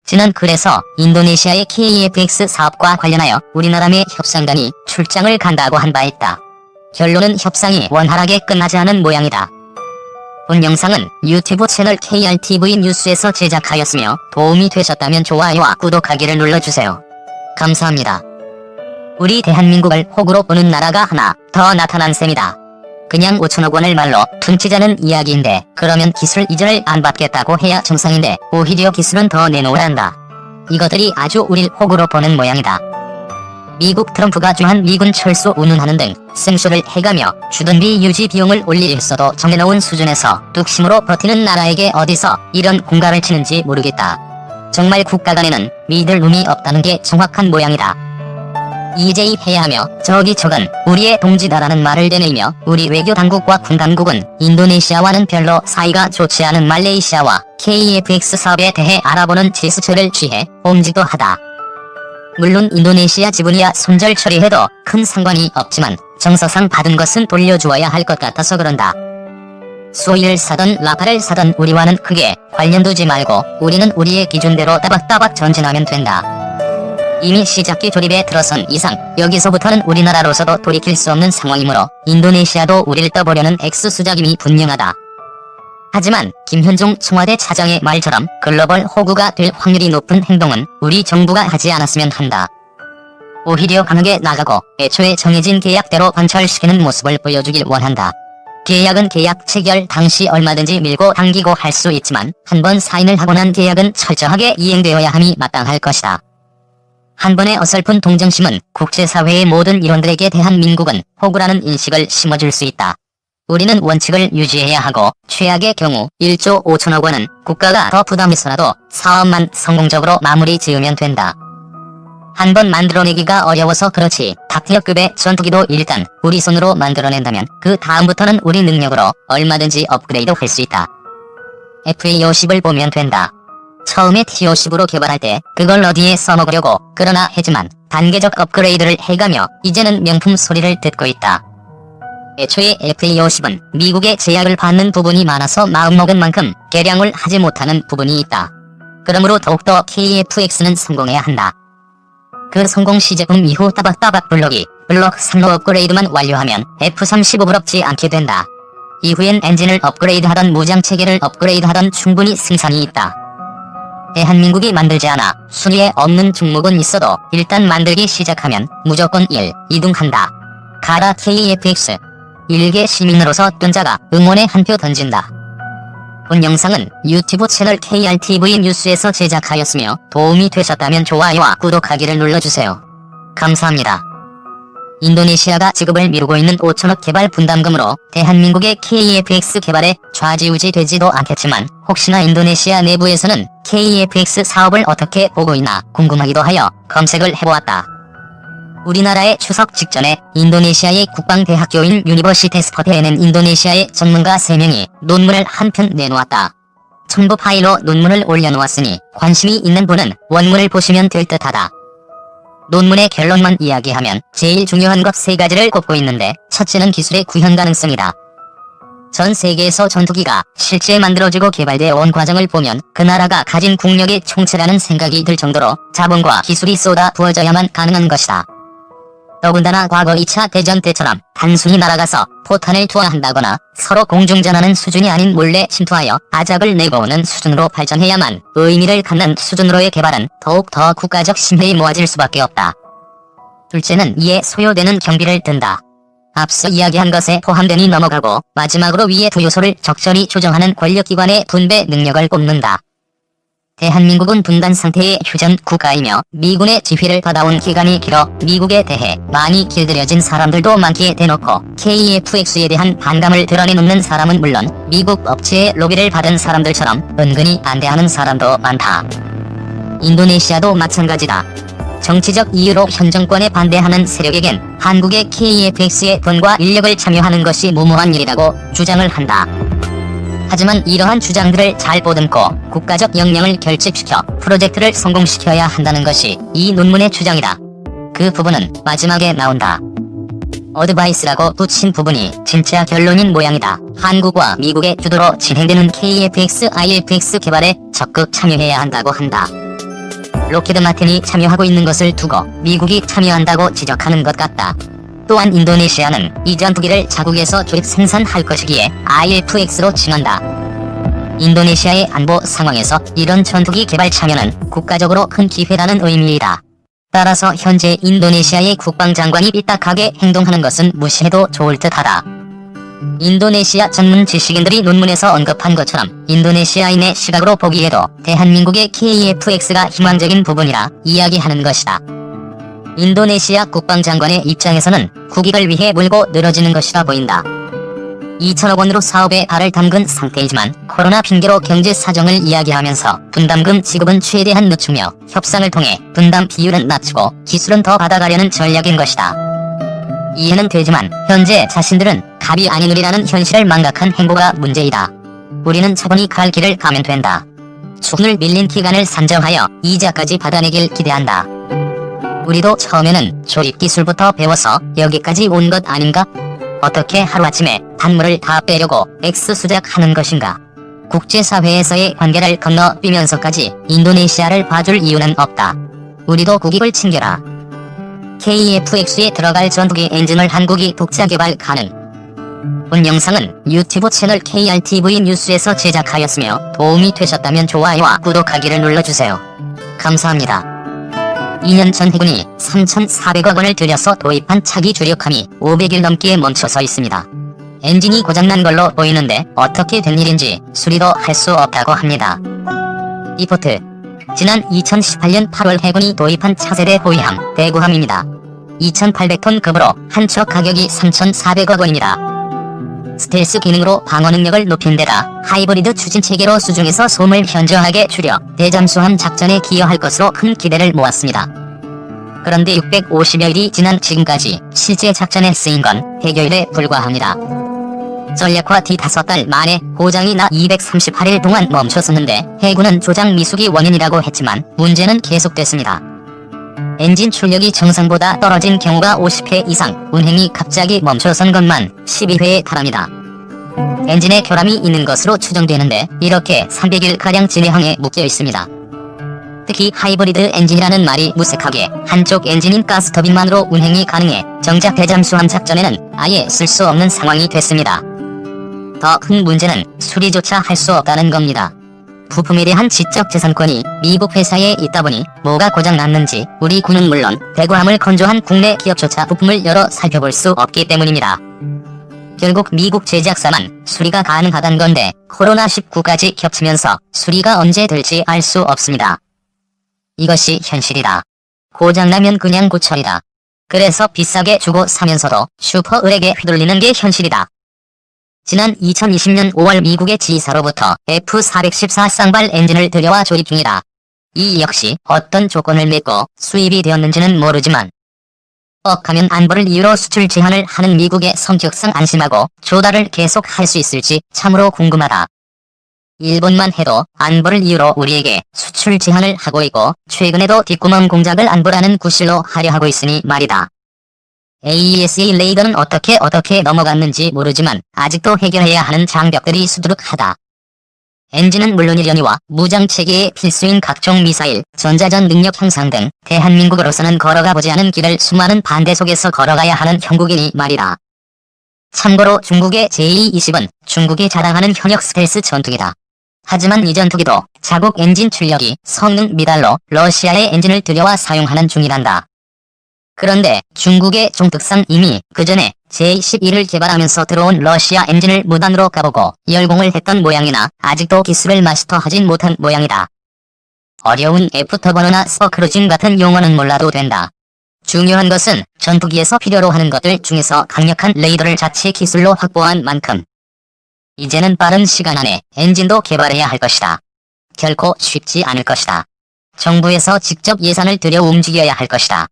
지난 글에서 인도네시아의 KFX 사업과 관련하여 우리나라 내 협상단이 출장을 간다고 한 바 있다. 결론은 협상이 원활하게 끝나지 않은 모양이다. 본 영상은 유튜브 채널 KRTV 뉴스에서 제작하였으며 도움이 되셨다면 좋아요와 구독하기를 눌러주세요. 감사합니다. 우리 대한민국을 호구로 보는 나라가 하나 더 나타난 셈이다. 그냥 5천억 원을 말로 퉁치자는 이야기인데 그러면 기술 이전을 안 받겠다고 해야 정상인데 오히려 기술은 더 내놓으란다. 이것들이 아주 우릴 호구로 보는 모양이다. 미국 트럼프가 주한 미군 철수 운운하는 등 생쇼를 해가며 주둔비 유지 비용을 올리겠어도 정해놓은 수준에서 뚝심으로 버티는 나라에게 어디서 이런 공갈을 치는지 모르겠다. 정말 국가 간에는 믿을 놈이 없다는 게 정확한 모양이다. EJ 해야하며 저기 저건 우리의 동지다라는 말을 되뇌이며 우리 외교 당국과 군 당국은 인도네시아와는 별로 사이가 좋지 않은 말레이시아와 KFX 사업에 대해 알아보는 제스처를 취해 옴직도 하다. 물론 인도네시아 지분이야 손절 처리해도 큰 상관이 없지만 정서상 받은 것은 돌려주어야 할 것 같아서 그런다. 소위를 사던 라파를 사던 우리와는 크게 관련 두지 말고 우리는 우리의 기준대로 따박따박 전진하면 된다. 이미 시작기 조립에 들어선 이상 여기서부터는 우리나라로서도 돌이킬 수 없는 상황이므로 인도네시아도 우리를 떠보려는 X수작임이 분명하다. 하지만 김현종 청와대 차장의 말처럼 글로벌 호구가 될 확률이 높은 행동은 우리 정부가 하지 않았으면 한다. 오히려 강하게 나가고 애초에 정해진 계약대로 관철시키는 모습을 보여주길 원한다. 계약은 계약 체결 당시 얼마든지 밀고 당기고 할 수 있지만 한번 사인을 하고 난 계약은 철저하게 이행되어야 함이 마땅할 것이다. 한 번의 어설픈 동정심은 국제사회의 모든 일원들에게 대한민국은 호구라는 인식을 심어줄 수 있다. 우리는 원칙을 유지해야 하고 최악의 경우 1조 5천억 원은 국가가 더 부담해서라도 사업만 성공적으로 마무리 지으면 된다. 한 번 만들어내기가 어려워서 그렇지 탑티어급의 전투기도 일단 우리 손으로 만들어낸다면 그 다음부터는 우리 능력으로 얼마든지 업그레이드 할 수 있다. FA50을 보면 된다. 처음에 T50으로 개발할 때 그걸 어디에 써먹으려고 그러나 했지만 단계적 업그레이드를 해가며 이제는 명품 소리를 듣고 있다. 애초에 FA50은 미국의 제약을 받는 부분이 많아서 마음먹은 만큼 개량을 하지 못하는 부분이 있다. 그러므로 더욱더 KFX는 성공해야 한다. 그 성공 시제품 이후 따박따박 블록 3로 업그레이드만 완료하면 F-35 부럽지 않게 된다. 이후엔 엔진을 업그레이드하던 무장체계를 업그레이드하던 충분히 승산이 있다. 대한민국이 만들지 않아 순위에 없는 종목은 있어도 일단 만들기 시작하면 무조건 1, 2등한다. 가라 KFX. 일개 시민으로서 뜬 자가 응원의 한 표 던진다. 본 영상은 유튜브 채널 KRTV 뉴스에서 제작하였으며 도움이 되셨다면 좋아요와 구독하기를 눌러주세요. 감사합니다. 인도네시아가 지급을 미루고 있는 5천억 개발 분담금으로 대한민국의 KFX 개발에 좌지우지 되지도 않겠지만 혹시나 인도네시아 내부에서는 KFX 사업을 어떻게 보고 있나 궁금하기도 하여 검색을 해보았다. 우리나라의 추석 직전에 인도네시아의 국방대학교인 유니버시테 스퍼트에는 인도네시아의 전문가 3명이 논문을 한 편 내놓았다. 첨부 파일로 논문을 올려놓았으니 관심이 있는 분은 원문을 보시면 될 듯하다. 논문의 결론만 이야기하면 제일 중요한 것 3가지를 꼽고 있는데 첫째는 기술의 구현 가능성이다. 전 세계에서 전투기가 실제 만들어지고 개발되어 온 과정을 보면 그 나라가 가진 국력의 총체라는 생각이 들 정도로 자본과 기술이 쏟아 부어져야만 가능한 것이다. 더군다나 과거 2차 대전 때처럼 단순히 날아가서 포탄을 투하한다거나 서로 공중전하는 수준이 아닌 몰래 침투하여 아작을 내고 오는 수준으로 발전해야만 의미를 갖는 수준으로의 개발은 더욱 더 국가적 신뢰에 모아질 수밖에 없다. 둘째는 이에 소요되는 경비를 든다. 앞서 이야기한 것에 포함되니 넘어가고 마지막으로 위의 두 요소를 적절히 조정하는 권력기관의 분배 능력을 꼽는다. 대한민국은 분단 상태의 휴전 국가이며 미군의 지휘를 받아온 기간이 길어 미국에 대해 많이 길들여진 사람들도 많기에 대놓고 KFX에 대한 반감을 드러내놓는 사람은 물론 미국 업체의 로비를 받은 사람들처럼 은근히 반대하는 사람도 많다. 인도네시아도 마찬가지다. 정치적 이유로 현 정권에 반대하는 세력에겐 한국의 KFX의 돈과 인력을 참여하는 것이 무모한 일이라고 주장을 한다. 하지만 이러한 주장들을 잘 보듬고 국가적 역량을 결집시켜 프로젝트를 성공시켜야 한다는 것이 이 논문의 주장이다. 그 부분은 마지막에 나온다. 어드바이스라고 붙인 부분이 진짜 결론인 모양이다. 한국과 미국의 주도로 진행되는 KFX, IFX 개발에 적극 참여해야 한다고 한다. 로키드 마틴이 참여하고 있는 것을 두고 미국이 참여한다고 지적하는 것 같다. 또한 인도네시아는 이 전투기를 자국에서 조립 생산할 것이기에 IFX로 칭한다. 인도네시아의 안보 상황에서 이런 전투기 개발 참여는 국가적으로 큰 기회라는 의미이다. 따라서 현재 인도네시아의 국방장관이 삐딱하게 행동하는 것은 무시해도 좋을 듯하다. 인도네시아 전문 지식인들이 논문에서 언급한 것처럼 인도네시아인의 시각으로 보기에도 대한민국의 KF-X가 희망적인 부분이라 이야기하는 것이다. 인도네시아 국방장관의 입장에서는 국익을 위해 물고 늘어지는 것이라 보인다. 2천억 원으로 사업에 발을 담근 상태이지만 코로나 핑계로 경제 사정을 이야기하면서 분담금 지급은 최대한 늦추며 협상을 통해 분담 비율은 낮추고 기술은 더 받아가려는 전략인 것이다. 이해는 되지만 현재 자신들은 갑이 아닌 우리라는 현실을 망각한 행보가 문제이다. 우리는 차분히 갈 길을 가면 된다. 추분을 밀린 기간을 산정하여 이자까지 받아내길 기대한다. 우리도 처음에는 조립기술부터 배워서 여기까지 온 것 아닌가? 어떻게 하루아침에 단물을 다 빼려고 X수작하는 것인가? 국제사회에서의 관계를 건너뛰면서까지 인도네시아를 봐줄 이유는 없다. 우리도 국익을 챙겨라. KF-X에 들어갈 전투기 엔진을 한국이 독자 개발 가능. 본 영상은 유튜브 채널 KRTV 뉴스에서 제작하였으며 도움이 되셨다면 좋아요와 구독하기를 눌러주세요. 감사합니다. 2년 전 해군이 3,400억 원을 들여서 도입한 차기 주력함이 500일 넘게 멈춰서 있습니다. 엔진이 고장난 걸로 보이는데 어떻게 된 일인지 수리도 할 수 없다고 합니다. 리포트. 지난 2018년 8월 해군이 도입한 차세대 호위함 대구함입니다. 2,800톤 급으로 한 척 가격이 3,400억 원입니다. 스텔스 기능으로 방어 능력을 높인 데다 하이브리드 추진체계로 수중에서 솜을 현저하게 줄여 대잠수함 작전에 기여할 것으로 큰 기대를 모았습니다. 그런데 650여일이 지난 지금까지 실제 작전에 쓰인 건 100여일에 불과합니다. 전략화 뒤 5달 만에 고장이 나 238일 동안 멈췄었는데 해군은 조작 미숙이 원인이라고 했지만 문제는 계속됐습니다. 엔진 출력이 정상보다 떨어진 경우가 50회 이상, 운행이 갑자기 멈춰선 것만 12회에 달합니다. 엔진에 결함이 있는 것으로 추정되는데 이렇게 300일가량 진해항에 묶여 있습니다. 특히 하이브리드 엔진이라는 말이 무색하게 한쪽 엔진인 가스터빈만으로 운행이 가능해 정작 대잠수함 작전에는 아예 쓸 수 없는 상황이 됐습니다. 더 큰 문제는 수리조차 할 수 없다는 겁니다. 부품에 대한 지적재산권이 미국 회사에 있다 보니 뭐가 고장났는지 우리 군은 물론 대구함을 건조한 국내 기업조차 부품을 열어 살펴볼 수 없기 때문입니다. 결국 미국 제작사만 수리가 가능하단 건데 코로나19까지 겹치면서 수리가 언제 될지 알 수 없습니다. 이것이 현실이다. 고장나면 그냥 고쳐이다. 그래서 비싸게 주고 사면서도 슈퍼 을에게 휘둘리는 게 현실이다. 지난 2020년 5월 미국의 지사로부터 F414 쌍발 엔진을 들여와 조립 중이다. 이 역시 어떤 조건을 맺고 수입이 되었는지는 모르지만 뻑하면 안보를 이유로 수출 제한을 하는 미국의 성격상 안심하고 조달을 계속 할 수 있을지 참으로 궁금하다. 일본만 해도 안보를 이유로 우리에게 수출 제한을 하고 있고 최근에도 뒷구멍 공작을 안보라는 구실로 하려 하고 있으니 말이다. AESA 레이더는 어떻게 넘어갔는지 모르지만 아직도 해결해야 하는 장벽들이 수두룩하다. 엔진은 물론이려니와 무장체계에 필수인 각종 미사일, 전자전 능력 향상 등 대한민국으로서는 걸어가보지 않은 길을 수많은 반대 속에서 걸어가야 하는 형국이니 말이다. 참고로 중국의 JE-20은 중국이 자랑하는 현역 스텔스 전투기다. 하지만 이 전투기도 자국 엔진 출력이 성능 미달로 러시아의 엔진을 들여와 사용하는 중이란다. 그런데 중국의 종특상 이미 그전에 J-11을 개발하면서 들어온 러시아 엔진을 무단으로 까보고 열공을 했던 모양이나 아직도 기술을 마스터하진 못한 모양이다. 어려운 애프터버너나 스퍼크루징 같은 용어는 몰라도 된다. 중요한 것은 전투기에서 필요로 하는 것들 중에서 강력한 레이더를 자체 기술로 확보한 만큼 이제는 빠른 시간 안에 엔진도 개발해야 할 것이다. 결코 쉽지 않을 것이다. 정부에서 직접 예산을 들여 움직여야 할 것이다.